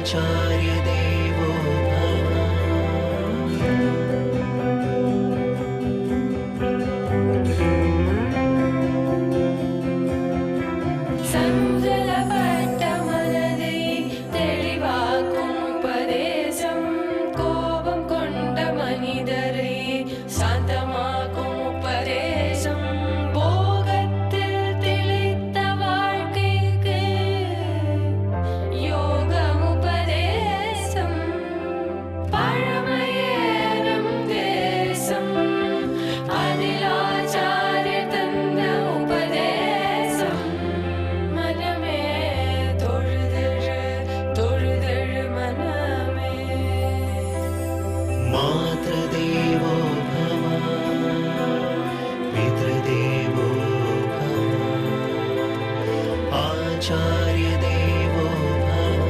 आचार्य देवो मातृदेवो भव पितृदेवो भव आचार्य देवो भव.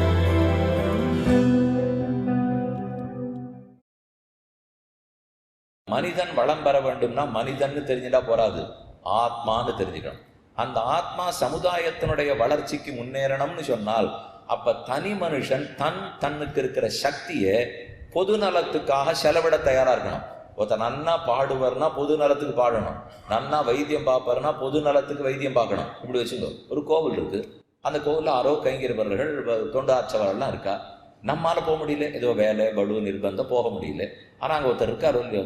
மனிதன் வளம் பெற வேண்டும்னா மனிதன்னு தெரிஞ்சுட்டா போறாது, ஆத்மான்னு தெரிஞ்சுக்கணும். அந்த ஆத்மா சமுதாயத்தினுடைய வளர்ச்சிக்கு முன்னேறணும்னு சொன்னால் அப்ப தனி மனுஷன் தன்னுக்கு இருக்கிற சக்தியை பொது நலத்துக்காக செலவிட தயாரா இருக்கணும். ஒருத்த நன்னா பாடுவார்னா பொது நலத்துக்கு பாடணும், நன்னா வைத்தியம் பார்ப்பாருன்னா பொது நலத்துக்கு வைத்தியம் பார்க்கணும். இப்படி வச்சுக்கோ. ஒரு கோவில் இருக்கு, அந்த கோவிலில் ஆரோ கைங்கரிபர்கள் தொண்டாற்றவர்கள்லாம் இருக்கா. நம்மால போக முடியல, ஏதோ வேலை படு நிர்பந்தம் போக முடியல. ஆனால் அங்கே ஒருத்தர் இருக்காரோ இல்லையோ,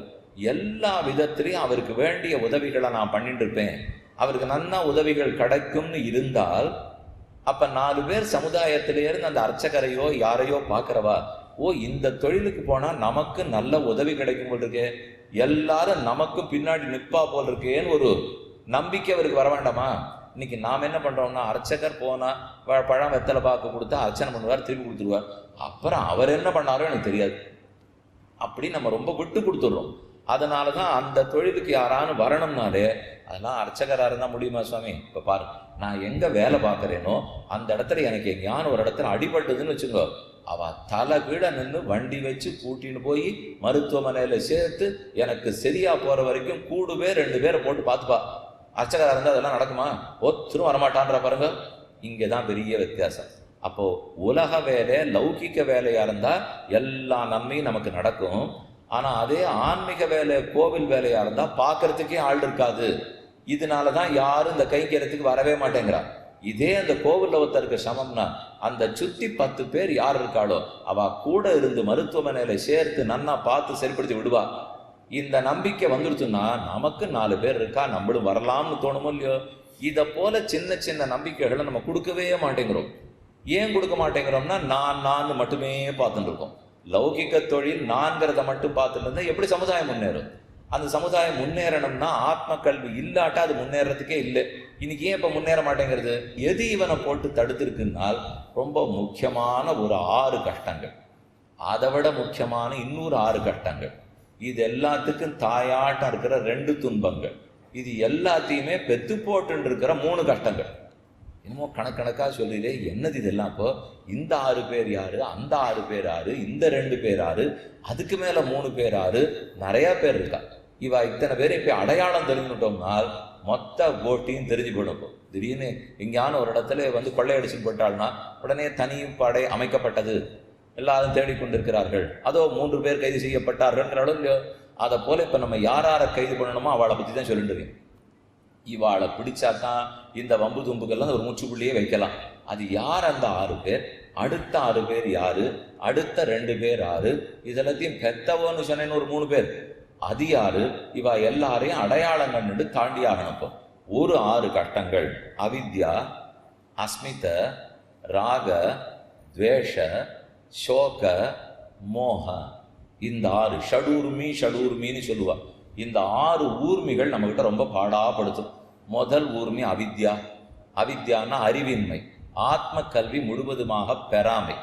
எல்லா விதத்திலையும் அவருக்கு வேண்டிய உதவிகளை நான் பண்ணிட்டு இருப்பேன், அவருக்கு நன்னா உதவிகள் கிடைக்கும்னு இருந்தால் அப்ப 4 பேர் சமுதாயத்திலேருந்து அந்த அர்ச்சகரையோ யாரையோ பார்க்கிறவா, ஓ இந்த தொழிலுக்கு போனா நமக்கு நல்ல உதவி கிடைக்கும் போல் இருக்கே, எல்லாரும் நமக்கு பின்னாடி நிற்பா போல் இருக்கேன்னு ஒரு நம்பிக்கை அவருக்கு வர வேண்டாமா? இன்னைக்கு நாம் என்ன பண்றோம்னா, அர்ச்சகர் போனா பழம் வெத்தலை பாக்கு கொடுத்தா அர்ச்சனை பண்ணுவார், திருப்பி கொடுத்துருவார், அப்புறம் அவர் என்ன பண்ணாரோ எனக்கு தெரியாது, அப்படி நம்ம ரொம்ப விட்டு கொடுத்துடுறோம். அதனாலதான் அந்த தொழிலுக்கு யாரானு வரணும்னாலே அதெல்லாம் அர்ச்சகராக இருந்தால் முடியுமா சுவாமி? இப்போ பாரு, நான் எங்க வேலை பார்க்குறேனோ அந்த இடத்துல எனக்கு எங்கேயான ஒரு இடத்துல அடிபட்டதுன்னு வச்சுக்கோ, அவ தலை கீழே நின்று வண்டி வச்சு கூட்டின்னு போய் மருத்துவமனையில சேர்த்து எனக்கு சரியா போற வரைக்கும் கூடுவே 2 பேரை போட்டு பார்த்துப்பா. அர்ச்சகராக இருந்தால் அதெல்லாம் நடக்குமா? ஒருத்தரும் வரமாட்டான்ற பாருங்க. இங்கேதான் பெரிய வித்தியாசம். அப்போ உலக வேலை லௌகிக்க வேலையா இருந்தா எல்லா நன்மையும் நமக்கு நடக்கும். ஆனா அதே ஆன்மீக வேலை கோவில் வேலையா இருந்தா பார்க்கறதுக்கே ஆள் இருக்காது. இதனாலதான் யாரும் இந்த கைங்கரியத்துக்கு வரவே மாட்டேங்கிறா. இதே அந்த கோவில்ல ஒருத்தருக்கு சமம்னா அந்த சுத்தி 10 பேர் யார் இருக்காளோ அவ கூட இருந்து மருத்துவமனையில சேர்த்து நன்னா பார்த்து சரிப்படுத்தி விடுவா. இந்த நம்பிக்கை வந்துடுச்சுன்னா நமக்கு 4 பேர் இருக்கா, நம்மளும் வரலாம்னு தோணுமோ இல்லையோ. இதை போல சின்ன சின்ன நம்பிக்கைகளை நம்ம கொடுக்கவே மாட்டேங்கிறோம். ஏன் கொடுக்க மாட்டேங்கிறோம்னா நான் மட்டுமே பார்த்துட்டு இருக்கோம். லௌகிக்க தொழில் நான்கிறத மட்டும் பார்த்துட்டு இருந்தா எப்படி சமுதாயம் முன்னேறும்? அந்த சமுதாயம் முன்னேறணும்னா ஆத்ம கல்வி இல்லாட்டா அது முன்னேறதுக்கே இல்லை. இன்னைக்கு ஏன் இப்ப முன்னேற மாட்டேங்கிறது? எது இவனை போட்டு தடுத்திருக்குன்னால் ரொம்ப முக்கியமான ஒரு 6 கஷ்டங்கள், அதை விட முக்கியமான இன்னொரு 6 கஷ்டங்கள், இது எல்லாத்துக்கும் தாயாட்டம் இருக்கிற 2 துன்பங்கள், இது எல்லாத்தையுமே பெத்து போட்டு இருக்கிற 3 கஷ்டங்கள். என்னமோ கணக்கணக்காக சொல்லிடு, என்னது இதெல்லாம்? இப்போ இந்த 6 பேர் யாரு, அந்த 6 பேர் யாரு, இந்த 2 பேர் யாரு, அதுக்கு மேல 3 பேர் யாரு, நிறைய பேர் இருக்கா. இவ இத்தனை பேர் இப்ப அடையாளம் தெரிஞ்சுட்டோம்னால் மொத்த கோட்டியும் தெரிஞ்சு போயிடும். திடீர்னு எங்கேயான ஒரு இடத்துல கொள்ளையடிச்சு போட்டாள்னா உடனே தனி படை அமைக்கப்பட்டது, எல்லாரும் தேடிக்கொண்டிருக்கிறார்கள், அதோ 3 பேர் கைது செய்யப்பட்டார்கள் இல்லையோ. அதை போல இப்ப நம்ம யாரை கைது பண்ணணுமோ அவளை பத்தி தான் சொல்லிட்டு இருக்கேன். இவாளை பிடிச்சாதான் இந்த வம்பு தும்புகள்லாம் ஒரு முற்றுப்புள்ளியே வைக்கலாம். அது யார் அந்த 6 பேர், அடுத்த 6 பேர் யாரு, அடுத்த 2 பேர் யாரு, இதெல்லாத்தையும் பெத்தவோன்னு சொன்னேன்னு ஒரு 3 பேர், அது யாரு, இவா எல்லாரையும் அடையாளம் கண்டுட்டு தாண்டி ஆகணும். ஒரு 6 கட்டங்கள், அவித்யா, அஸ்மித, ராக, துவேஷ, சோக, மோக, இந்த 6 ஷடூர்மின்னு சொல்லுவா. இந்த 6 ஊர்மிகள் நம்ம கிட்ட ரொம்ப பாடாப்படுத்தும். முதல் ஊர்மி அவித்யா. அவித்யான்னா அறிவின்மை, ஆத்ம கல்வி முழுவதுமாக பெறாமை.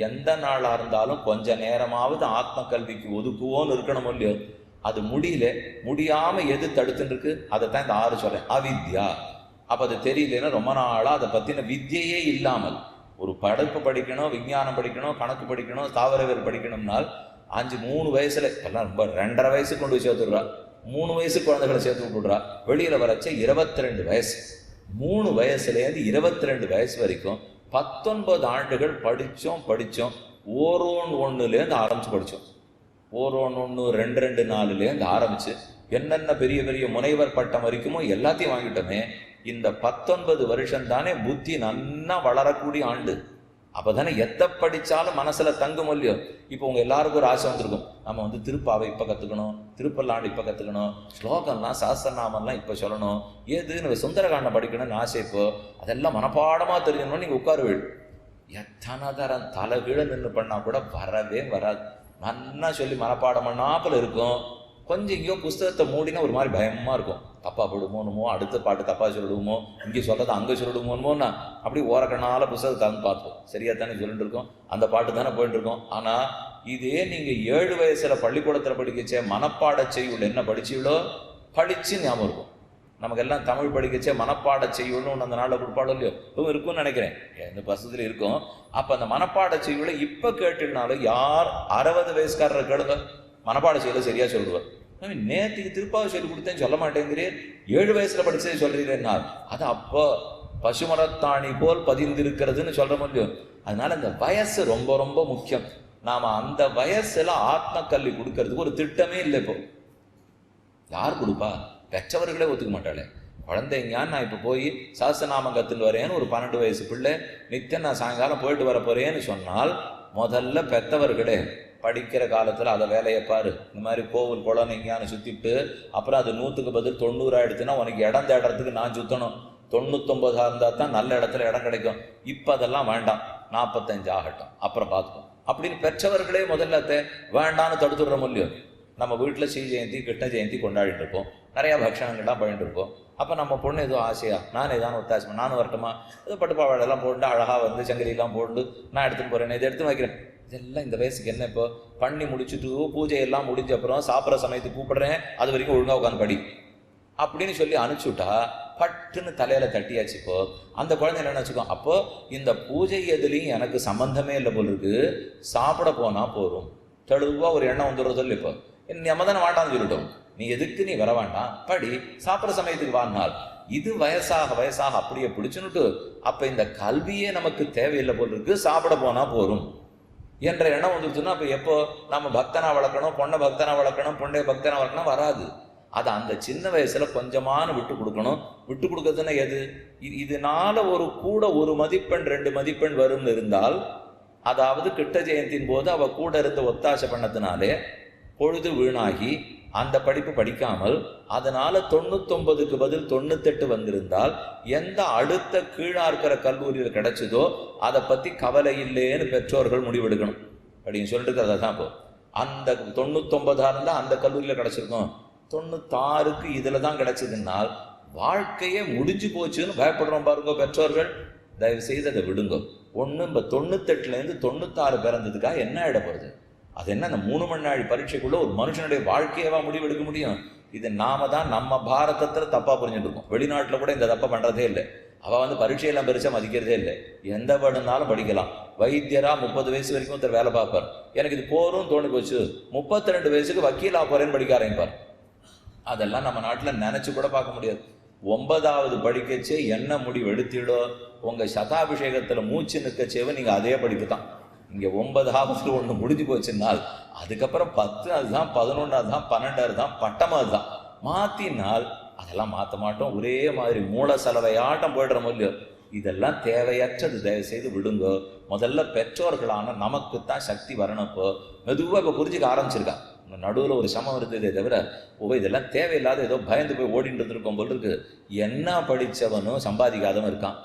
எந்த நாளா இருந்தாலும் கொஞ்ச நேரமாவது ஆத்ம கல்விக்கு ஒதுக்குவோன்னு இருக்கணும் இல்லையோ. அது முடியாம எது தடுத்துன்னு இருக்கு, அதைத்தான் இந்த 6 சொல்றேன். அவித்யா. அப்ப அது தெரியலன்னா ரொம்ப நாளா அதை பத்தின வித்தியே இல்லாமல், ஒரு படிப்பு படிக்கணும், விஞ்ஞானம் படிக்கணும், கணக்கு படிக்கணும், தாவரவியல் படிக்கணும்னால் 3 வயசுல எல்லாம் ரொம்ப 2.5 வயசுக்கு கொண்டு போய் சேர்த்துடுறா. 3 வயசு குழந்தைகளை சேர்த்து விட்டுடுறா. வெளியில வரச்ச 22 வயசு. 3 வயசுலேருந்து 22 வயசு வரைக்கும் 19 ஆண்டுகள் படித்தோம். ஓரோன் 1லேருந்து ஆரம்பித்து படித்தோம். ஓரோன் 1, 2, 4லேருந்து ஆரம்பித்து என்னென்ன பெரிய பெரிய முனைவர் பட்டம் வரைக்குமோ எல்லாத்தையும் வாங்கிட்டோமே. இந்த 19 வருஷம் தானே புத்தி நன்னா வளரக்கூடிய ஆண்டு. அப்போ தானே எத்தை படித்தாலும் மனசில் தங்கும் இல்லையோ. இப்போ உங்கள் எல்லாருக்கும் ஒரு ஆசை வந்திருக்கும், நம்ம வந்து திருப்பாவை இப்போ கற்றுக்கணும், திருப்பல்லாண்டு இப்போ கற்றுக்கணும், ஸ்லோகம்லாம் சாஸ்திரநாமம்லாம் இப்போ சொல்லணும், ஏதுன்னு சுந்தரகாண்டம் படிக்கணும்னு ஆசை. இப்போ அதெல்லாம் மனப்பாடமாக தெரிஞ்சணும்னு நீங்கள் உட்காருவீள். எத்தனை தரம் தலைகீழ நின்று பண்ணால் கூட வரவே வராது. நன்னா சொல்லி மனப்பாடம் பண்ணாப்பில் இருக்கும். கொஞ்சம் எங்கேயோ புஸ்தகத்தை மூடினா ஒரு மாதிரி பயமாக இருக்கும். தப்பாக போடுமோனுமோ, அடுத்த பாட்டு தப்பாக சொல்லிடுவோமோ, இங்கே சொல்கிறத அங்கே சொல்லிடுமோன்னு அப்படி ஓரக்கண்ணால் புஸ்தகத்தை வந்து பார்ப்போம். சரியாக தானே சொல்லிட்டு இருக்கோம், அந்த பாட்டு தானே போயிட்டு இருக்கோம். ஆனால் இதே நீங்கள் 7 வயசில் பள்ளிக்கூடத்தில் படிக்கச்சே மனப்பாட செய்யுள் என்ன படிச்சீங்களோ படித்து ஞாபகம் இருக்கும். நமக்கெல்லாம் தமிழ் படிக்கச்சே மனப்பாட செய்யுள்னு ஒன்று அந்த நாளில் கொடுப்பாடோ இல்லையோ இதுவும் இருக்கும்னு நினைக்கிறேன், இந்த பசத்தில் இருக்கும். அப்போ அந்த மனப்பாட செய்யுளை இப்போ கேட்டுனாலும் யார் 60 வயசுக்காரரை கேளுங்க மனப்பாட செய்யல சரியாக சொல்லுவார். நேற்றுக்கு திருப்பாவை சொல்லி கொடுத்தேன்னு சொல்ல மாட்டேங்கிறேன், 7 வயசில் படித்ததே சொல்கிறீங்கன்னா அது அப்போ பசுமரத்தாணி போல் பதிந்திருக்கிறதுன்னு சொல்கிற முடியும். அதனால இந்த வயசு ரொம்ப ரொம்ப முக்கியம். நாம் அந்த வயசில் ஆத்ம கல்வி கொடுக்கறதுக்கு ஒரு திட்டமே இல்லை. இப்போ யார் கொடுப்பா? பெற்றவர்களே ஒத்துக்க மாட்டாளே. குழந்தைங்க நான் இப்போ போய் சாஸ்திரநாமம் கற்றுன்னு வரேன்னு ஒரு 12 வயசு பிள்ளை நித்தியம் நான் சாயங்காலம் போயிட்டு வர போகிறேன்னு சொன்னால் முதல்ல பெற்றவர்களே படிக்கிற காலத்தில் அதை வேலையை பாரு, இந்த மாதிரி கோவில் குளம் எங்கேயானு சுற்றிட்டு அப்புறம் அது 100க்கு பதில் 90 ஆகிடுச்சுன்னா உனக்கு இடம் தேடுறதுக்கு நான் சுற்றணும். 99 இருந்தால் தான் நல்ல இடத்துல இடம் கிடைக்கும். இப்போ அதெல்லாம் வேண்டாம், 45 ஆகட்டும் அப்புறம் பார்த்துக்கோம் அப்படின்னு பெற்றவர்களே முதல்ல வேண்டான்னு தடுத்துடுற முடியும். நம்ம வீட்டில் ஸ்ரீ ஜெயந்தி கிருஷ்ண ஜெயந்தி கொண்டாடிட்டு இருப்போம், நிறையா பக்ஷணங்கள்லாம் பண்ணிட்டு இருப்போம். அப்போ நம்ம பொண்ணு ஏதோ ஆசையா நான் ஏதாவது ஒத்தாசமா நானும் வரட்டுமா, ஏதோ பட்டுப்பாவாடெல்லாம் போட்டு அழகாக வந்து சங்கிலிலாம் போட்டு நான் எடுத்துன்னு போகிறேன், இதை எடுத்து வைக்கிறேன். இதெல்லாம் இந்த வயசுக்கு என்ன? இப்போ பண்ணி முடிச்சுட்டு பூஜையெல்லாம் முடிஞ்ச அப்புறம் சாப்பிட்ற சமயத்துக்கு கூப்பிடுறேன், அது வரைக்கும் ஒழுங்காக உட்காந்து படி அப்படின்னு சொல்லி அனுப்பிச்சுட்டா பட்டுன்னு தலையில் தட்டியாச்சு. இப்போ அந்த குழந்தை என்ன நினச்சிக்கோ, அப்போ இந்த பூஜை எதுலேயும் எனக்கு சம்மந்தமே இல்லை போல் இருக்கு, சாப்பிட போனால் போகும் தெளிவாக ஒரு எண்ணம் வந்துடுறது இல்லை. இப்போ நம்ம தானே வேண்டாம்னு சொல்லிட்டோம், நீ எதுக்கு நீ வர வேண்டாம், படி, சாப்பிட்ற சமயத்துக்கு வாழ்நாள். இது வயசாக வயசாக அப்படியே பிடிச்சுன்னுட்டு அப்போ இந்த கல்வியே நமக்கு தேவையில்லை போல் இருக்கு, சாப்பிட போனால் போகும் என்ற எண்ணம் வந்துருச்சுன்னா அப்போ எப்போ நம்ம பக்தனா வளர்க்கணும், பொண்ணை பக்தனா வளர்க்கணும், பொண்ணை பக்தனா வளர்க்கணும் வராது. அதை அந்த சின்ன வயசுல கொஞ்சமான விட்டு கொடுக்கணும். விட்டு கொடுக்கறதுன்னா எது? இதனால ஒரு கூட 1 மதிப்பெண் 2 மதிப்பெண் வரும்னு இருந்தால், அதாவது கிருஷ்ண ஜெயந்தின் போது அவ கூட இருந்து ஒத்தாசை பண்ணதுனாலே பொழுது வீணாகி அந்த படிப்பு படிக்காமல் அதனால 99க்கு பதில் 98 வந்திருந்தால் எந்த அடுத்த கீழா இருக்கிற கல்லூரியில் கிடைச்சதோ அதை பற்றி கவலை இல்லைன்னு பெற்றோர்கள் முடிவெடுக்கணும் அப்படின்னு சொல்லிட்டு அதை தான். இப்போ அந்த 99 இருந்தால் அந்த கல்லூரியில் கிடைச்சிருக்கும், 96க்கு இதில் தான் கிடைச்சதுனால் வாழ்க்கையே முடிஞ்சு போச்சுன்னு பயப்படுறோம் பாருங்க பெற்றோர்கள். தயவு செய்து அதை விடுங்க. ஒன்று இப்போ 98லேருந்து 96 பிறந்ததுக்காக என்ன ஆகிட போகிறது? அது என்ன, அந்த 3 மணி நாள் பரீட்சைக்குள்ள ஒரு மனுஷனுடைய வாழ்க்கையவா முடிவெடுக்க முடியும்? இது நாம தான் நம்ம பாரதத்தில் தப்பாக புரிஞ்சுட்டு இருக்கோம். வெளிநாட்டில் கூட இந்த தப்பை பண்ணுறதே இல்லை. அவள் வந்து பரீட்சையெல்லாம் பெருசாக மதிக்கிறதே இல்லை. எந்த வேணுனாலும் படிக்கலாம். வைத்தியராக 30 வயசு வரைக்கும் ஒருத்தர் வேலை பார்ப்பார். எனக்கு இது போரும் தோணி போச்சு, 32 வயசுக்கு வக்கீலா போகிறேன்னு படிக்க ஆரம்பிப்பார். அதெல்லாம் நம்ம நாட்டில் நினச்சி கூட பார்க்க முடியாது. 9வது படிக்கச்சே என்ன முடிவு எடுத்திடோ உங்கள் சதாபிஷேகத்தில் மூச்சு நிற்கச்சேவை நீங்கள் அதே படிப்பு தான். இங்கே 9வது 1 முடிஞ்சு போச்சுன்னால் அதுக்கப்புறம் 10 அதுதான், 11 அதுதான், 12 தான், பட்டமாக அதுதான். மாற்றினால் அதெல்லாம் மாற்ற மாட்டோம். ஒரே மாதிரி மூல செலவையாட்டம் போய்டுற இல்லையோ. இதெல்லாம் தேவையற்றது, தயவு செய்து விடுங்கோ. முதல்ல பெற்றோர்களான நமக்குத்தான் சக்தி வரணுப்போ மெதுவாக இப்போ புரிஞ்சுக்க ஆரம்பிச்சிருக்கா. நடுவில் ஒரு சமம் இருந்ததே தவிர இதெல்லாம் தேவையில்லாத ஏதோ பயந்து போய் ஓடிட்டு இருந்திருக்கோம் போல் இருக்கு. என்ன படித்தவனும் சம்பாதிக்காதவன் இருக்கான்,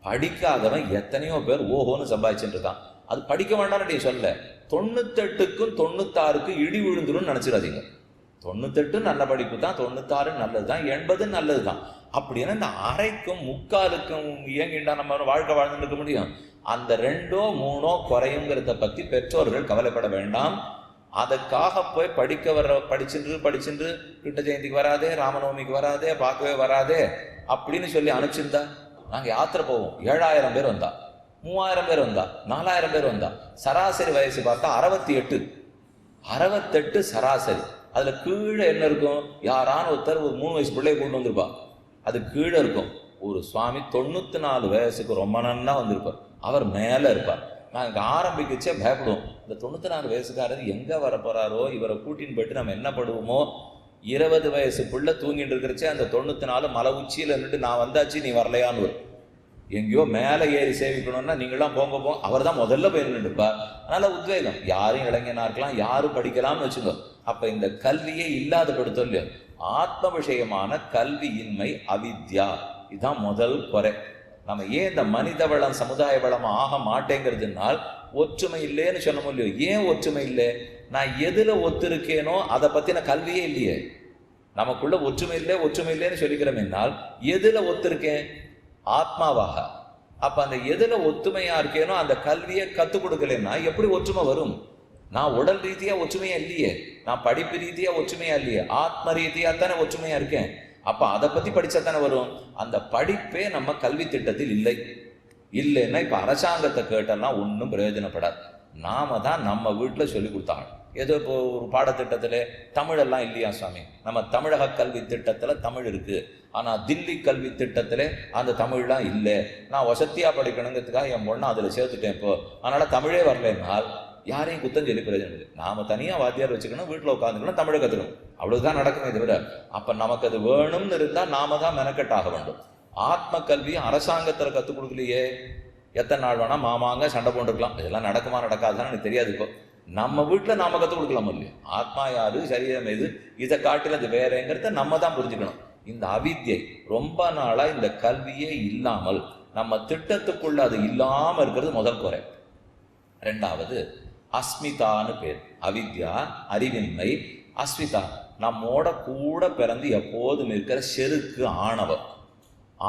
படிக்காதவன் எத்தனையோ பேர் ஓஹோன்னு சம்பாதிச்சுட்டு இருக்கான். அது படிக்க வேண்டாம்னு நீ சொல்ல. 98க்கும் 96க்கும் இடி விழுந்துடும் நினச்சிடாதீங்க. 98 நல்ல படிப்பு தான், 96 நல்லது தான், 80 நல்லது தான். அப்படின்னா இந்த அரைக்கும் 3/4க்கும் இயங்கிண்டா நம்ம வாழ்க்கை வாழ்ந்துட்டு இருக்க முடியும். அந்த 2ஓ 3ஓ குறையுங்கிறத பற்றி பெற்றோர்கள் கவலைப்பட வேண்டாம். அதுக்காக போய் படிச்சுட்டு கிருஷ்ண ஜெயந்திக்கு வராதே, ராமநவமிக்கு வராதே, பார்க்கவே வராதே அப்படின்னு சொல்லி அனுப்பிச்சிருந்தா நாங்கள் யாத்திரை போவோம். 7000 பேர் வந்தா, 3000 பேர் வந்தா, 4000 பேர் வந்தா. சராசரி வயசு பார்த்தா 68 சராசரி. அதில் கீழே என்ன இருக்கும்? யாரான ஒருத்தர் ஒரு 3 வயசு பிள்ளையை கொண்டு வந்திருப்பா, அது கீழே இருக்கும். ஒரு சுவாமி 94 வயசுக்கு ரொம்ப நன்னா வந்திருப்பார். அவர் மேலே இருப்பார். நாங்கள் ஆரம்பிக்கச்சே பயப்படுவோம், இந்த 94 வயசுக்காரர் எங்கே வர போகிறாரோ, இவரை கூட்டின்னு போயிட்டு நம்ம என்ன படுவோமோ. 20 வயசு பிள்ளை தூங்கிட்டு இருக்கிறச்சே அந்த 94 மலை உச்சியில் நின்றுட்டு நான் வந்தாச்சு நீ வரலையான்னு வரும். எங்கேயோ மேலே ஏறி சேவிக்கணும்னா நீங்களாம் போங்க அவர் தான் முதல்ல போய் நின்றுப்பார். அதனால் உத்வேகம், யாரும் இளைஞனாக இருக்கலாம், யாரும் படிக்கலாம்னு வச்சுக்கோ. அப்போ இந்த கல்வியே இல்லாதப்படுத்தோ இல்லையோ, ஆத்ம விஷயமான கல்வியின்மை அவித்யா, இதுதான் முதல் குறை. நம்ம ஏன் இந்த மனித வளம் சமுதாய வளம் ஆக மாட்டேங்கிறதுனால் ஒற்றுமை இல்லைன்னு சொல்ல முடியும். ஏன் ஒற்றுமை இல்லை? நான் எதில் ஒத்துருக்கேனோ அதை பற்றின கல்வியே இல்லையே. நமக்குள்ள ஒற்றுமை இல்லைன்னு சொல்லிக்கிறோம். என்னால் எதில் ஒத்துருக்கேன்? ஆத்மாவாக. அப்ப அந்த எதுல ஒத்துமையா இருக்கேனோ அந்த கல்வியை கத்துக் கொடுக்கலன்னா எப்படி ஒற்றுமை வரும்? நான் உடல் ரீதியா ஒற்றுமையா இல்லையே, நான் படிப்பு ரீதியா ஒற்றுமையா இல்லையே, ஆத்ம ரீதியா தானே ஒற்றுமையா இருக்கேன். அப்ப அதை பத்தி படிச்சா தானே வரும். அந்த படிப்பே நம்ம கல்வி திட்டத்தில் இல்லைன்னா இப்ப அரசாங்கத்தை கேட்டெல்லாம் ஒன்றும் பிரயோஜனப்படாது. நாம தான் நம்ம வீட்டில் சொல்லி கொடுத்தாங்க. ஏதோ இப்போ ஒரு பாடத்திட்டத்தில் தமிழெல்லாம் இல்லையா சுவாமி, நம்ம தமிழக கல்வி திட்டத்தில் தமிழ் இருக்கு, ஆனால் தில்லி கல்வி திட்டத்தில் அந்த தமிழ்லாம் இல்லை. நான் வசதியாக படிக்கணுங்கிறதுக்காக என் பொண்ணை அதில் சேர்த்துட்டேன் இப்போ, அதனால் தமிழே வரலைன்னால் யாரையும் குத்தம் சொல்லி பிரயோஜனம் இல்லை. நாம் தனியாக வாத்தியார் வச்சுக்கணும், வீட்டில் உட்காந்துக்கணும், தமிழை கற்றுக்கணும், அவ்வளவுதான் நடக்குமே தவிர அப்போ நமக்கு அது வேணும்னு இருந்தால் நாம தான் மெனக்கெட்டாக வேண்டும். ஆத்ம கல்வியை அரசாங்கத்தில் கற்றுக் கொடுக்கலையே. எத்தனை நாள் வேணால் மாமாங்க சண்டை போட்டுக்கலாம், இதெல்லாம் நடக்குமா நடக்காதுன்னு எனக்கு தெரியாது. இப்போ நம்ம வீட்டில் நாம கற்றுக் கொடுக்கலாம் இல்லையா? ஆத்மா யாரு, சரீரம் எது, இதை காட்டில் அது வேறேங்கிறத நம்ம தான் புரிஞ்சுக்கணும். இந்த அவித்யை ரொம்ப நாளாக இந்த கல்வியே இல்லாமல் நம்ம திட்டத்துக்குள்ள அது இல்லாமல் இருக்கிறது முதல் குறை. ரெண்டாவது அஸ்மிதான்னு பேர். அவித்யா அறிவின்மை, அஸ்மிதா நம்மோட கூட பிறந்து எப்போதும் இருக்கிற செருக்கு ஆணவம்.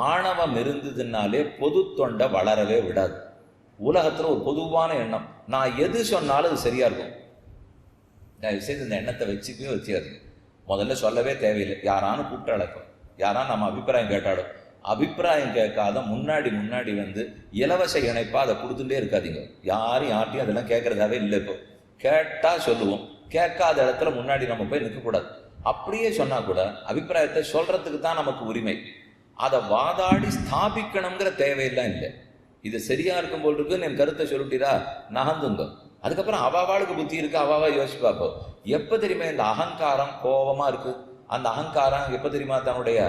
ஆணவம் இருந்ததுனாலே பொது தொண்டை வளரவே விடாது. உலகத்தில் ஒரு பொதுவான எண்ணம், நான் எது சொன்னாலும் அது சரியா இருக்கும். தயவுசெய்து இந்த எண்ணத்தை வச்சுக்கவே வச்சியாது. முதல்ல சொல்லவே தேவையில்லை. யாரானு கூப்பிட்டு அழைப்போம், யாரானு நம்ம அபிப்பிராயம் கேட்டாலும் அபிப்பிராயம் கேட்காத முன்னாடி வந்து இலவச இணைப்பா அதை கொடுத்துட்டே இருக்காதீங்க. யார்ட்டையும் அதெல்லாம் கேட்கறதாவே இல்லை. இப்போ கேட்டா சொல்லுவோம், கேட்காத இடத்துல முன்னாடி நம்ம போய் நிற்கக்கூடாது. அப்படியே சொன்னா கூட அபிப்பிராயத்தை சொல்றதுக்கு தான் நமக்கு உரிமை. அதை வாதாடி ஸ்தாபிக்கணுங்கிற தேவையெல்லாம் இல்லை. இது சரியா இருக்கும் போல் இருக்கு, என் கருத்தை சொல்லிட்டீரா நகர்ந்துங்க. அதுக்கப்புறம் அவாவாளுக்கு புத்தி இருக்கு, அவாவா யோசிச்சு பார்ப்போம். எப்போ தெரியுமா இந்த அகங்காரம் கோபமா இருக்கு? அந்த அகங்காரம் எப்போ தெரியுமா தன்னுடைய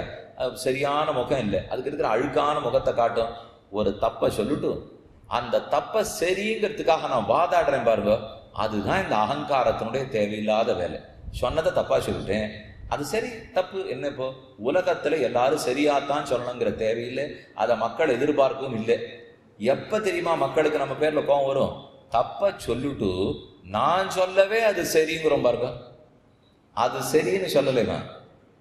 சரியான முகம் இல்லை, அதுக்கு இருக்கிற அழுக்கான முகத்தை காட்டும். ஒரு தப்பை சொல்லிட்டு அந்த தப்பை சரிங்கிறதுக்காக நான் வாதாடுறேன் பாருங்க, அதுதான் இந்த அகங்காரத்தினுடைய தேவையில்லாத வேலை. சொன்னதை தப்பா சொல்லிட்டேன், அது சரி தப்பு என்ன? இப்போ உலகத்துல எல்லாரும் சரியாத்தான் சொல்லணுங்கிற தேவையில்லை, அதை மக்கள் எதிர்பார்க்கவும் இல்லை. எப்ப தெரியுமா மக்களுக்கு நம்ம பேர்ல கோபம் வரும்? தப்ப சொல்லிட்டு நான் சொல்லவே அது சரிங்கிறோம் பாருங்க. அது சரின்னு சொல்லலைமா,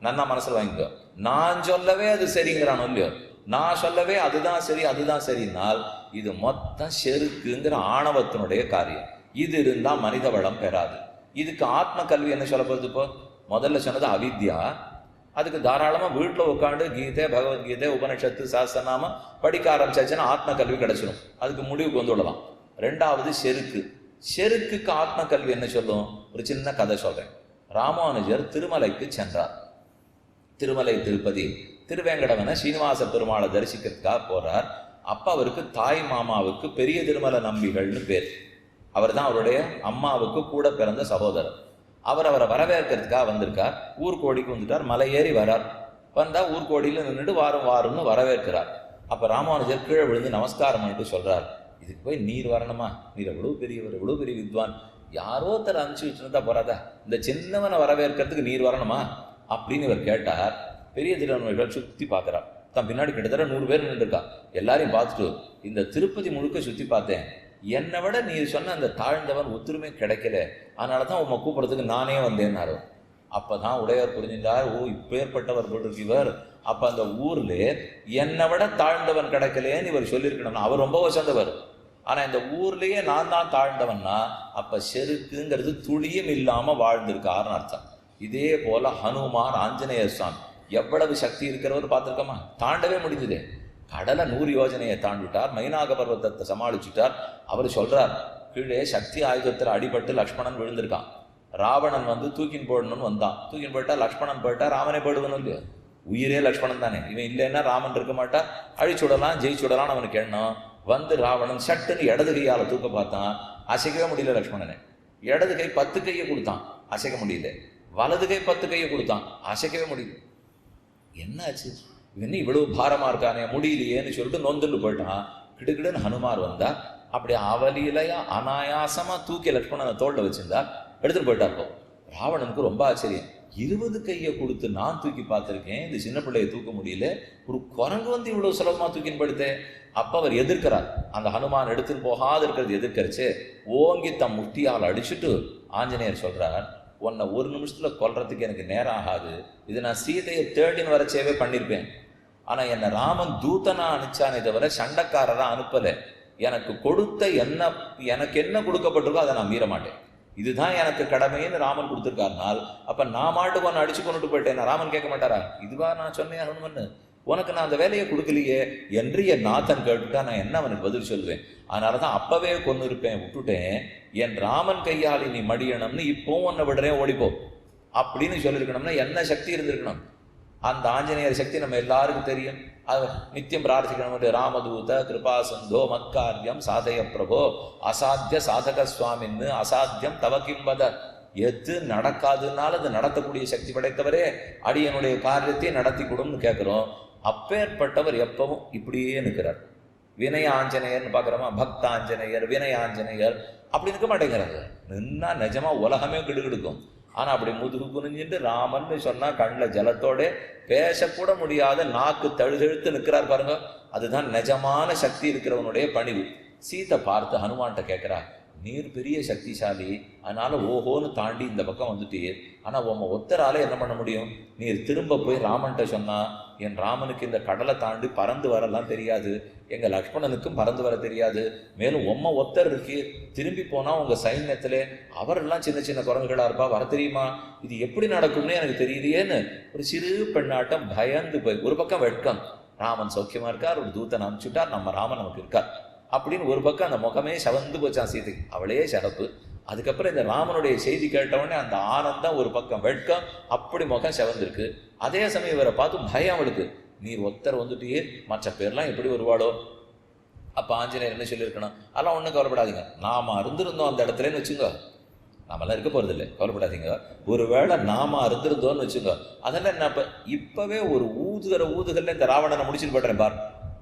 நன்னா மனசுல வாங்கிக்கோ. நான் சொல்லவே அது சரிங்கிறானோ இல்லையோ, நான் சொல்லவே அதுதான் சரினால் இது மொத்தம் செருக்குங்கிற ஆணவத்தினுடைய காரியம். இது இருந்தா மனித வளம் பெறாது. இதுக்கு ஆத்ம கல்வி என்ன சொல்ல போகுது? இப்போ முதல்ல சொன்னது அவித்யா. அதுக்கு தாராளமா வீட்டில் உட்காந்து கீதை, பகவத்கீதை, உபனிஷத்து, சாஸ்திரநாம படிக்க ஆரம்பிச்சாச்சுன்னா ஆத்ம கல்வி கிடைச்சிடும். அதுக்கு முடிவுக்கு வந்து விடலாம். ரெண்டாவது செருக்குக்கு ஆத்ம கல்வி என்ன சொல்லும்? ஒரு சின்ன கதை சொல்றேன். ராமானுஜர் திருமலைக்கு சென்றார். திருமலை திருப்பதி திருவேங்கடவனை ஸ்ரீனிவாச பெருமாளை தரிசிக்கிறதுக்காக போறார். அப்ப அவருக்கு தாய் மாமாவுக்கு பெரிய திருமல நம்பிகள்னு பேர். அவர் தான் அவருடைய அம்மாவுக்கு கூட பிறந்த சகோதரர். அவரை வரவேற்கிறதுக்காக வந்திருக்கார். ஊர்கோடிக்கு வந்துட்டார். மலை ஏறி வரார். வந்தா ஊர்கோடியில் நின்றுட்டு வாரும்னு வரவேற்கிறார். அப்ப ராமானுஜர் கீழே விழுந்து நமஸ்காரம் பண்ணிட்டு சொல்றார், இதுக்கு போய் நீர் வரணுமா? நீர் எவ்வளவு பெரியவர், எவ்வளவு பெரிய வித்வான், யாரோ தர அனுப்பிச்சு வச்சுருந்தா போறாதா? இந்த சின்னவனை வரவேற்கிறதுக்கு நீர் வரணுமா அப்படின்னு இவர் கேட்டார். பெரிய திருவண்ணாமலைகள் சுத்தி பார்க்கிறார். தான் பின்னாடி கிட்டத்தட்ட 100 பேர் நின்றுருக்கா. எல்லாரையும் பார்த்துட்டு, இந்த திருப்பதி முழுக்க சுத்தி பார்த்தேன், என்னை விட நீ சொன்ன அந்த தாழ்ந்தவன் ஒத்துருமே கிடைக்கல, அதனால தான் உண்மை கூப்பிட்றதுக்கு நானே வந்தேன்னாரு. அப்பதான் உடையவர் புரிஞ்சிருந்தார், ஓ இப்பேற்பட்டவர் போட்டிருக்கு இவர். அப்ப அந்த ஊர்ல என்னை விட தாழ்ந்தவன் கிடைக்கலேன்னு இவர் சொல்லியிருக்கணும்னா அவர் ரொம்ப வசந்தவர். ஆனா இந்த ஊர்லயே நான் தான் தாழ்ந்தவன்னா அப்ப செருக்குங்கிறது துளியும் இல்லாம வாழ்ந்திருக்காருன்னு அர்த்தம். இதே போல ஹனுமான், ஆஞ்சநேய சுவாமி எவ்வளவு சக்தி இருக்கிறவர் பார்த்துருக்கோமா? தாண்டவே முடிஞ்சதே. கடலை 100 யோஜனையை தாண்டிட்டார். மைனாக பர்வத்தத்தை சமாளிச்சுட்டார். அவர் சொல்றார், கீழே சக்தி ஆயுதத்தில் அடிபட்டு லக்ஷ்மணன் விழுந்திருக்கான். ராவணன் வந்து தூக்கின் போடணும்னு வந்தான். தூக்கின் போயிட்டா லக்ஷ்மணன் போயிட்டா ராமனே போயிடுவனும் இல்லையா? உயிரே லக்ஷ்மணன் தானே. இவன் இல்லைன்னா ராமன் இருக்க மாட்டா, அழிச்சுடலாம் ஜெயிச்சுடலான்னு அவனுக்கு எண்ணம். வந்து ராவணன் சட்டுன்னு இடது கையால் தூக்க பார்த்தான், அசைக்கவே முடியல லக்ஷ்மணனை. இடது கை 10 கையை கொடுத்தான், அசைக்க முடியல. வலது கை 10 கையை கொடுத்தான், அசைக்கவே முடியல. என்னாச்சு, இவன் இவ்வளவு பாரமா இருக்கானே, முடியலையேன்னு சொல்லிட்டு நொந்துட்டு போயிட்டான். கிடுக்கிடுன்னு ஹனுமார் வந்தா, அப்படி அவலிலையா அனாயாசமா தூக்கி லக்ஷ்மணனை தோல்ல வச்சிருந்தா, எடுத்துட்டு போயிட்டாப்போ. ராவணனுக்கு ரொம்ப ஆச்சரியம். 20 கையை கொடுத்து நான் தூக்கி பார்த்துருக்கேன், இந்த சின்ன பிள்ளையை தூக்க முடியல, ஒரு குரங்கு வந்து இவ்வளவு சுலபமா தூக்கின்னு படுத்தே. அப்ப அவர் எதிர்க்கிறார். அந்த ஹனுமான் எடுத்துன்னு போகாது இருக்கிறது எதிர்க்கரிச்சு ஓங்கி தம் முட்டியால் அடிச்சுட்டு ஆஞ்சநேயர் சொல்றார், உன்னை ஒரு நிமிஷத்துல கொல்றதுக்கு எனக்கு நேரம் ஆகாது, இது நான் சீதையை தேடின்னு வரச்சேவே பண்ணியிருப்பேன். ஆனா என்னை ராமன் தூதனா அனுப்பிச்சானே தவிர சண்டைக்காரரா அனுப்பல. எனக்கு கொடுத்த எனக்கு என்ன கொடுக்கப்பட்டிருக்கோ அதை நான் மீற மாட்டேன், இதுதான் எனக்கு கடமைன்னு ராமன் கொடுத்துருக்காருனால், அப்ப நான் மாட்டுக்கு ஒன்று அடிச்சு கொண்டுட்டு போயிட்டேன், ராமன் கேட்க மாட்டாரா? இதுவா நான் சொன்னேன் ஹனுமன், உனக்கு நான் அந்த வேலையை கொடுக்கலையே என்று என் நாத்தன் கேட்டுட்டா நான் என்ன அவனுக்கு பதில் சொல்லுவேன்? அதனாலதான் அப்பவே கொண்டு இருப்பேன், விட்டுட்டேன். என் ராமன் கையாளி நீ மடியணும்னு இப்போவும் உன்னை விடுறேன், ஓடிப்போ அப்படின்னு சொல்லியிருக்கணும்னா என்ன சக்தி இருந்திருக்கணும்? அந்த ஆஞ்சநேயர் சக்தி நம்ம எல்லாருக்கும் தெரியும். அது நித்தியம் பிரார்த்திக்கணும், ராமதூத கிருபா சந்தோ மத்காரியம் சாதய பிரபோ அசாத்திய சாதக சுவாமின்னு அசாத்தியம் தவக்கிம்பத. எது நடக்காதுனால அது நடத்தக்கூடிய சக்தி படைத்தவரே, அடியனுடைய காரியத்தை நடத்தி கொடுன்னு கேட்கிறோம். அப்பேற்பட்டவர் எப்பவும் இப்படியே நிற்கிறார். வினய ஆஞ்சநேயர்னு பார்க்குறோமா, பக்த ஆஞ்சநேயர், வினய ஆஞ்சநேயர் அப்படி நிற்க மாட்டேங்கிறாரு. நின்னா நிஜமா உலகமே கிடுகிடுக்கும். ஆனால் அப்படி முதுகு குனிஞ்சிட்டு ராமன்னு சொன்னால் கண்ணில் ஜலத்தோட பேசக்கூட முடியாத நாக்கு தழுதெழுத்து நிற்கிறார் பாருங்க. அதுதான் நிஜமான சக்தி இருக்கிறவனுடைய பணிவு. சீத்தை பார்த்து ஹனுமான்கிட்ட கேட்குறா, நீர் பெரிய சக்திசாலி, அதனால ஓஹோன்னு தாண்டி இந்த பக்கம் வந்துட்டீர். ஆனால் உம்ம ஒத்தரால என்ன பண்ண முடியும்? நீர் திரும்ப போய் ராமன்கிட்ட சொன்னா, என் ராமனுக்கு இந்த கடலை தாண்டி பறந்து வரலாம் தெரியாது, எங்கள் லக்ஷ்மணனுக்கும் பறந்து வர தெரியாது, மேலும் உம்ம ஒத்தர் இருக்கீர், திரும்பி போனால் உங்கள் சைன்யத்தில் அவரெல்லாம் சின்ன சின்ன குரங்குகளாக இருப்பா, வர தெரியுமா? இது எப்படி நடக்கும்னு எனக்கு தெரியலையேன்னு ஒரு சிறு பெண்ணாட்டம் பயந்து போய், ஒரு பக்கம் வெட்கம், ராமன் சௌக்கியமா இருக்கார், ஒரு தூத்தன் அனுப்பிச்சுட்டார், நம்ம ராமன் நமக்கு இருக்கார் அப்படின்னு ஒரு பக்கம் அந்த முகமே சவந்து போச்சான் சீதை, அவளே சிறப்பு. அதுக்கப்புறம் இந்த ராமனுடைய செய்தி கேட்டவுடனே அந்த ஆனந்தம், ஒரு பக்கம் வெட்கம், அப்படி முகம் செவந்திருக்கு. அதே சமயம் இவரை பார்த்து பயம் அவளுக்கு, நீர் ஒத்தர் வந்துட்டே மற்ற பேர்லாம் எப்படி வருவாளோ? அப்போ ஆஞ்சநேயர் என்ன சொல்லியிருக்கணும், அதெல்லாம் ஒன்றும் கவலைப்படாதீங்க, நாம இருந்திருந்தோம் அந்த இடத்துலன்னு வச்சுங்க, நாமெல்லாம் இருக்க போகிறது இல்லை, கவலைப்படாதீங்க. ஒருவேளை நாம இருந்திருந்தோன்னு வச்சுங்க, அதெல்லாம் என்ன இப்பவே ஒரு ஊதுகள்ல இந்த ராவணனை முடிச்சுட்டு போடுறேன் பார்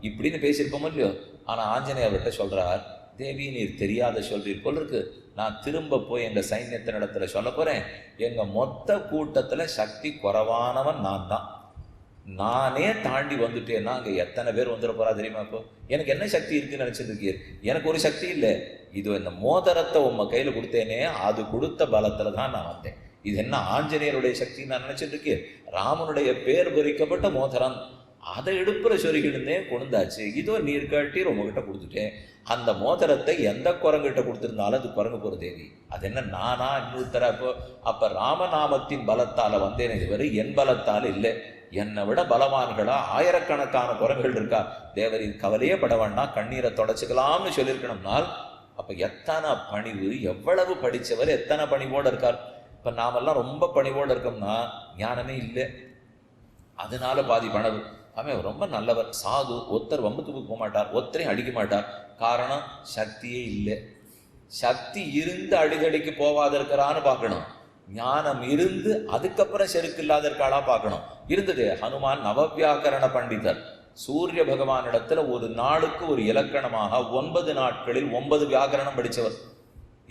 இப்படின்னு பேசியிருப்போமோ இல்லையோ. ஆனால் ஆஞ்சநேயர்கிட்ட சொல்றார், தேவி நீர் தெரியாத சொல்றீர் போல் இருக்கு, நான் திரும்ப போய் எங்க சைன்யத்தின் இடத்துல சொல்ல போறேன், எங்க மொத்த கூட்டத்துல சக்தி குறைவானவன் நான் தான், நானே தாண்டி வந்துட்டேன்னா அங்கே எத்தனை பேர் வந்துட போறா தெரியுமா? இப்போ எனக்கு என்ன சக்தி இருக்குன்னு நினைச்சிட்டு இருக்கீர்? எனக்கு ஒரு சக்தி இல்லை, இது இந்த மோதிரத்தை உம்ம கையில கொடுத்தேனே, அது கொடுத்த பலத்துல தான் நான் வந்தேன். இது என்ன ஆஞ்சநேயருடைய சக்தி நான் நினைச்சிட்டு இருக்கேன்? ராமனுடைய பேர் பொறிக்கப்பட்ட மோதிரம், அதை எடுப்புற சொருகிடுந்தேன், கொண்டாச்சு, இதோ நீர் காட்டி உங்ககிட்ட கொடுத்துட்டேன். அந்த மோதிரத்தை எந்த குரங்கிட்ட கொடுத்துருந்தாலும் அது குரங்கு போற தேவி, அது என்ன நானா இன்னொருத்தர? அப்ப ராமநாமத்தின் பலத்தால வந்தேன், இதுவரை என் பலத்தால் இல்லை, என்னை விட பலவான்களா ஆயிரக்கணக்கான குரங்குகள் இருக்கா, தேவரின் கவலையே பட வேண்டாம், கண்ணீரை தொடச்சிக்கலாம்னு சொல்லியிருக்கணும்னால் அப்ப எத்தனை பணிவு, எவ்வளவு படித்தவர் எத்தனை பணிவோடு இருக்கார். இப்ப நாமெல்லாம் ரொம்ப பணிவோடு இருக்கோம்னா ஞானமே இல்லை, அதனால பாதி பணவு. அவன் ரொம்ப நல்லவர், சாது, ஒத்தர் வம்புத்துக்கு போக மாட்டார், ஒத்தரையும் அடிக்க மாட்டார். காரணம் சக்தியே இல்லை. சக்தி இருந்து அடிதடிக்கு போவாத இருக்கிறான்னு பார்க்கணும், ஞானம் இருந்து அதுக்கப்புறம் செருக்கு இல்லாத இருக்காளா பார்க்கணும். இருந்தது ஹனுமான் நவவியாக்கரண பண்டிதர், சூரிய பகவானிடத்துல ஒரு நாளுக்கு ஒரு இலக்கணமாக 9 நாட்களில் 9 வியாக்கரணம் படித்தவர்.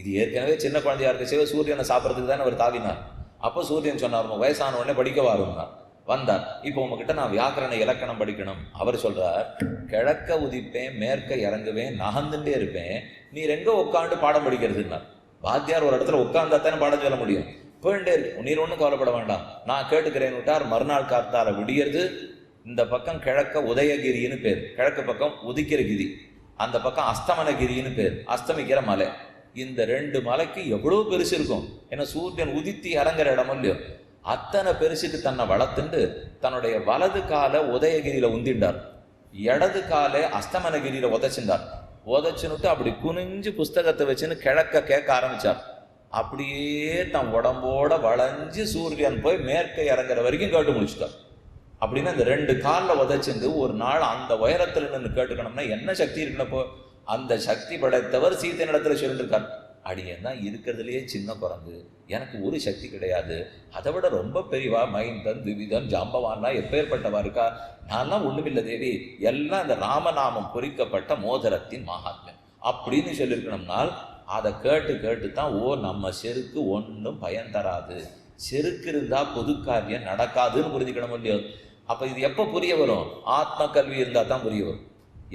இது ஏற்கனவே சின்ன குழந்தையா இருக்க சூரியனை சாப்பிட்றதுக்கு தானே அவர் தாவினார். அப்போ சூரியன் சொன்னார், வயசான உடனே படிக்க வாருன்னார். வந்தார், இப்போ உங்ககிட்ட நான் வியாக்கரண இலக்கணம் படிக்கணும். அவர் சொல்றார், கிழக்க உதிப்பேன், மேற்க இறங்குவேன், நகர்ந்துட்டே இருப்பேன், நீர் எங்க உட்காந்து பாடம் படிக்கிறதுன்னார். வாத்தியார் ஒரு இடத்துல உட்கார்ந்தா தானே பாடம் சொல்ல முடியும், போயிட்டே இருக்கு, நீர் ஒன்றும் கவலைப்பட வேண்டாம், நான் கேட்டுக்கிறேன்னு விட்டார். மறுநாள் காத்தால விடியறது, இந்த பக்கம் கிழக்க உதயகிரின்னு பேர், கிழக்கு பக்கம் உதிக்கிற கிரி, அந்த பக்கம் அஸ்தமனகிரின்னு பேர், அஸ்தமிக்கிற மலை. இந்த 2 மலைக்கு எவ்வளவு பெருசு இருக்கும், ஏன்னா சூரியன் உதித்தி இறங்குற இடம் இல்லையோ, அத்தனை பெருசுக்கு தன்னை வளர்த்துண்டு தன்னுடைய வலது காலை உதயகிரியில உந்திண்டார், இடது காலை அஸ்தமனகிரியில உதைச்சிருந்தார். உதைச்சுன்னுட்டு அப்படி குனிஞ்சு புஸ்தகத்தை வச்சுன்னு கிழக்க கேட்க ஆரம்பிச்சார். அப்படியே தன் உடம்போட வளைஞ்சு சூரியன் போய் மேற்க இறங்குற வரைக்கும் கேட்டு முடிச்சுட்டார். அப்படின்னா இந்த 2 காலில் உதைச்சிருந்து ஒரு நாள் அந்த உயரத்துல நின்று கேட்டுக்கணும்னா என்ன சக்தி இருக்குனப்போ அந்த சக்தி படைத்தவர் சீதை இடத்துல சொல்லிருக்கார், அடியன் தான் இருக்கிறதுலையே சின்ன குரங்கு, எனக்கு ஒரு சக்தி கிடையாது, அதை விட ரொம்ப பெரியவா மைந்தன் திவிதன் ஜாம்பவான்லாம் எப்பேற்பட்டவா இருக்கா, நான்லாம் ஒண்ணுமில்லை தேவி, எல்லாம் இந்த ராமநாமம் பொறிக்கப்பட்ட மோதிரத்தின் மகாத்மியம் அப்படின்னு சொல்லியிருக்கணும்னால் அதை கேட்டு கேட்டு தான் நம்ம செருக்கு ஒன்றும் பயன் தராது, செருக்கு இருந்தா பொது காரியம் நடக்காதுன்னு புரிஞ்சுக்கணும் இல்லையோ. அப்ப இது எப்போ புரிய வரும்? ஆத்ம கல்வி இருந்தா தான் புரிய வரும்.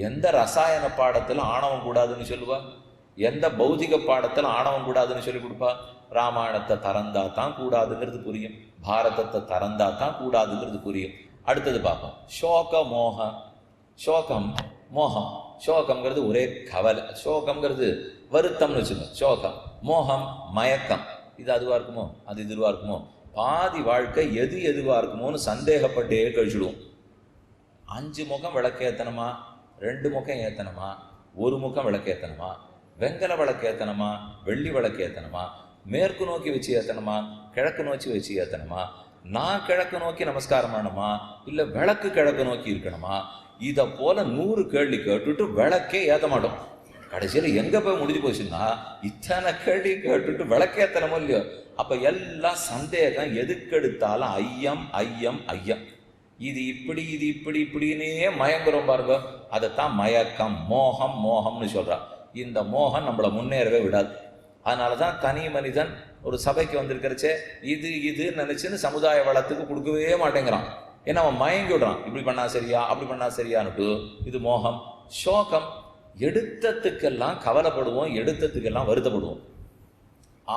எந்த ரசாயன பாடத்தில் ஆணவம் கூடாதுன்னு சொல்லுவா, எந்த பௌதிக பாடத்தில் ஆணவம் கூடாதுன்னு சொல்லி கொடுப்பா? ராமாயணத்தை தரந்தா தான் கூடாதுங்கிறது புரியும், பாரதத்தை தரந்தா தான் கூடாதுங்கிறது புரியும். அடுத்தது பார்ப்போம், சோக மோகம். சோகம் மோகம், சோகம்ங்கிறது ஒரே கவலை, சோகம்ங்கிறது வருத்தம்னு வச்சுக்கோங்க, சோகம். மோகம் மயக்கம், இது அதுவா இருக்குமோ அது இதுவா இருக்குமோ, பாதி வாழ்க்கை எது எதுவா இருக்குமோன்னு சந்தேகப்பட்டே கழிச்சுடுவோம். 5 முகம் விளக்கேத்தனமா, 2 முகம் ஏத்தனமா, 1 முகம் விளக்கேத்தனமா, வெங்கல விளக்கு ஏத்தனமா, வெள்ளி விளக்கு ஏத்தனமா, மேற்கு நோக்கி வச்சு ஏத்தனமா, கிழக்கு நோக்கி வச்சு ஏத்தனமா, நான் கிழக்கு நோக்கி நமஸ்காரம் பண்ணணுமா, இல்லை விளக்கு கிழக்கு நோக்கி இருக்கணுமா, இதை போல 100 கேள்வி கேட்டுட்டு விளக்கே ஏற்ற மாட்டோம். கடைசியில் எங்க போய் முடிஞ்சு போச்சுன்னா இத்தனை கேள்வி கேட்டுட்டு விளக்கேத்தனமோ இல்லையோ. அப்ப எல்லாம் சந்தேகம், எதுக்கெடுத்தாலும் ஐயம் ஐயம் ஐயம், இது இப்படி இது இப்படி இப்படின்னே மயங்குறோம் பாருங்க, அதைத்தான் மயக்கம் மோகம் மோகம்னு சொல்றா. இந்த மோகம் நம்மளை முன்னேறவே விடாது. அதனாலதான் தனி மனிதன் ஒரு சபைக்கு வந்திருக்கிறச்சே இது இது நினைச்சுன்னு சமுதாய வளத்துக்கு கொடுக்கவே மாட்டேங்கிறான். ஏன்னா அவன் மயங்கி விடுறான், இப்படி பண்ணா சரியா அப்படி பண்ணா சரியான்னுட்டு. இது மோகம். சோகம், எடுத்ததுக்கெல்லாம் கவலைப்படுவோம், எடுத்ததுக்கெல்லாம் வருத்தப்படுவோம்.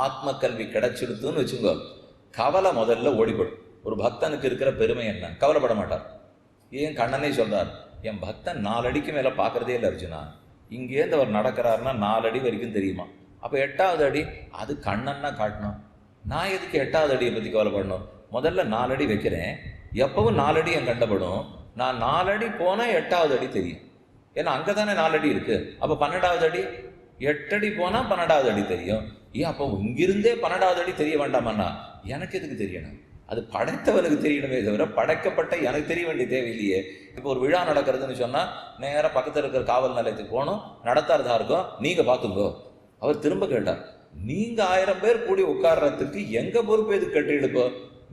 ஆத்ம கல்வி கிடைச்சிடுத்துன்னு வச்சுங்க, கவலை முதல்ல ஓடிப்படும். ஒரு பக்தனுக்கு இருக்கிற பெருமை என்ன? கவலைப்பட மாட்டார். ஏன் கண்ணனே சொல்றார், என் பக்தன் 4 அடிக்கு மேல பாக்குறதே இல்லை அர்ஜுனா, இங்கேருந்து அவர் நடக்கிறாருன்னா 4 அடி வரைக்கும் தெரியுமா, அப்ப 8வது அடி அது கண்ணன்னா காட்டணும். நான் எதுக்கு 8வது அடியை பத்தி கவலைப்படணும்? முதல்ல 4 அடி வைக்கிறேன், எப்பவும் 4 அடி என் கண்டப்படும், நான் 4 அடி போனா 8வது அடி தெரியும். ஏன்னா அங்கதானே 4 அடி இருக்கு. அப்ப 12வது அடி, 8 அடி போனா 12வது அடி தெரியும். ஏன் அப்போ இங்கிருந்தே 12வது அடி தெரிய வேண்டாமண்ணா? எனக்கு எதுக்கு தெரியணும்? அது படைத்தவனுக்கு தெரியணுமே தவிர படைக்கப்பட்ட எனக்கு தெரிய வேண்டிய தேவையில்லையே. இப்போ ஒரு விழா நடக்கிறதுன்னு சொன்னா நேராக பக்கத்தில் இருக்கிற காவல் நிலையத்துக்கு போகணும், நடத்தாரதா இருக்கும், நீங்க பார்த்துங்கோ. அவர் திரும்ப கேட்டார், நீங்க 1000 பேர் கூடி உட்கார்றதுக்கு எங்க பொறுப்பு எது கட்டிடுக்கோ,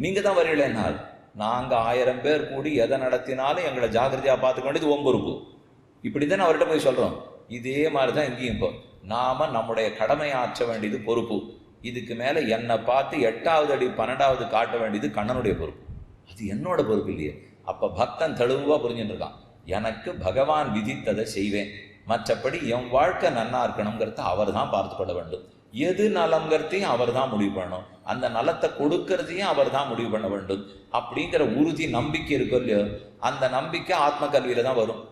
நீங்க தான் வரீங்களேனால், நாங்க 1000 பேர் கூடி எதை நடத்தினாலும் எங்களை ஜாகிரதையா பார்த்துக்க வேண்டியது உன் பொறுப்பு. இப்படிதான் அவர்கிட்ட போய் சொல்றோம். இதே மாதிரிதான் இங்கேயும் இப்போ நாம நம்முடைய கடமையை ஆற்ற வேண்டியது பொறுப்பு. இதுக்கு மேல என்னை பார்த்து 8வது அடி 12வது காட்ட வேண்டியது கண்ணனுடைய பொறுப்பு, அது என்னோட பொறுப்பு இல்லையே. அப்ப பக்தன் தெளிவா புரிஞ்சுட்டு இருக்கான், எனக்கு பகவான் விதித்ததை செய்வேன், மற்றபடி என் வாழ்க்கை நன்னா இருக்கணுங்கிறத அவர் தான் பார்த்து கொள்ள வேண்டும். எது நலங்கிறதையும் அவர் தான் முடிவு பண்ணணும், அந்த நலத்தை கொடுக்கறதையும் அவர் தான் முடிவு பண்ண வேண்டும். அப்படிங்கிற உறுதி நம்பிக்கை இருக்கு இல்லையோ, அந்த நம்பிக்கை ஆத்ம கல்வியில தான் வரும்.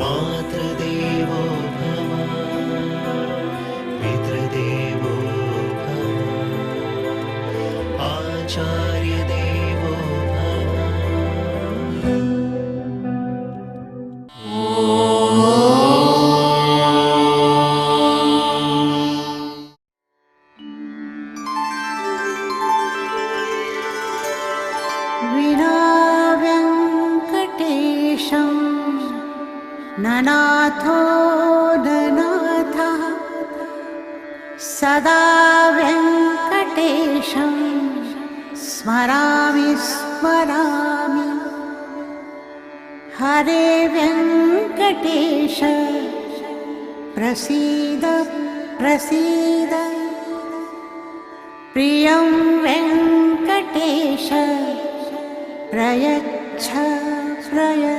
मातृदेवो भव, पितृदेवो भव, आचार्यदेवो भव. विना वेङ्कटेशं ननाथो ननाथः, सदा वेङ्कटेशं स्मरामि स्मरामि. हरे वेङ्कटेश प्रसीद प्रसीद, प्रियं वेङ्कटेश प्रयच्छ प्रयच्छ.